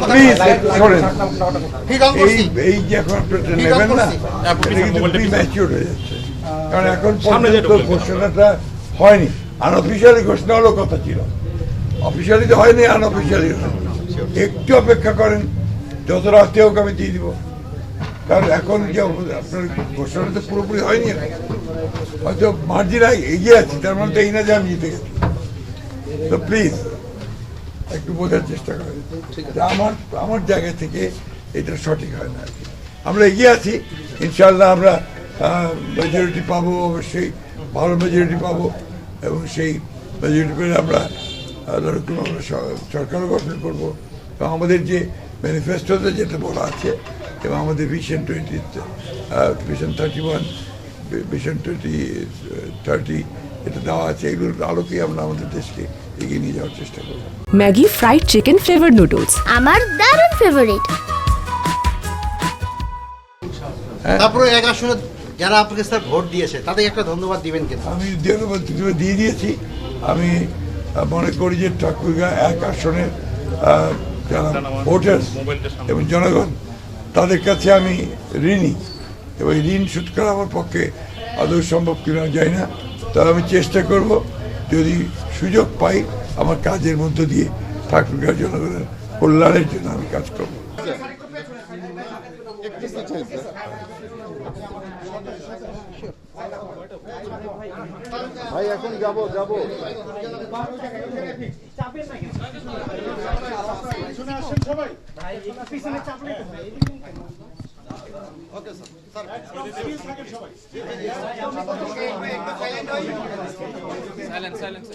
Please শোনেন, এই যে এখন আপনারা নেবেন না, এটা কিন্তু প্রিম্যাচিওর হয়ে যাচ্ছে, কারণ এখন পর্যন্ত ঘোষণাটা হয়নি। আনঅফিসিয়ালি ঘোষণা হলো কথা ছিল, অফিসিয়ালি তো হয়নি, আনঅফিসিয়ালি একটু অপেক্ষা করেন, যত রাতে হোক আমি দিয়ে দিব। কারণ এখন যে আপনার ঘোষণা তো পুরোপুরি হয়নি, হয়তো মার্জিন এগিয়ে আছি, তার মানে তো এই না যে আমি জিতে গেছি। তো প্লিজ একটু বোঝার চেষ্টা করেন, আমার জায়গা থেকে এটা সঠিক হয় না। আমরা এগিয়ে আছি, ইনশাল্লাহ আমরা মেজরিটি পাবো, অবশ্যই ভালো মেজরিটি পাবো, এবং সেই মেজরিটি পেলে আমরা আমরা সরকারও গঠন করবো। এবং আমাদের যে ম্যানিফেস্টোতে যেটা বলা আছে, এবং আমাদের ভিশন 31, ভিশন 2030 এটা দেওয়া আছে, এগুলোর আলোকে আমরা আমাদের দেশকে এগিয়ে নিয়ে যাওয়ার চেষ্টা করব। Maggi fried chicken flavour noodles আমার দারুণ ফেভারিট। তারপরে এক আসলে যারা আপনাকে স্যার ভোট দিয়েছে তাদের একটা ধন্যবাদ দিবেন কিনা? আমি ধন্যবাদ দিয়ে দিয়েছি। আমি মনে করি যে ঠাকুরগাঁ এক আসনের যারা ভোটার্স এবং জনগণ, তাদের কাছে আমি ঋণী, এবং ঋণ শোধ করা আমার পক্ষে আদৌ সম্ভব কিনা যায় না। তবে আমি চেষ্টা করব, যদি সুযোগ পাই আমার কাজের মধ্য দিয়ে ঠাকুরগাঁ জনগণের কল্যাণের জন্য আমি কাজ করব। ভাই এখন যাবো সবাই ওকে স্যার সাইলেন্ট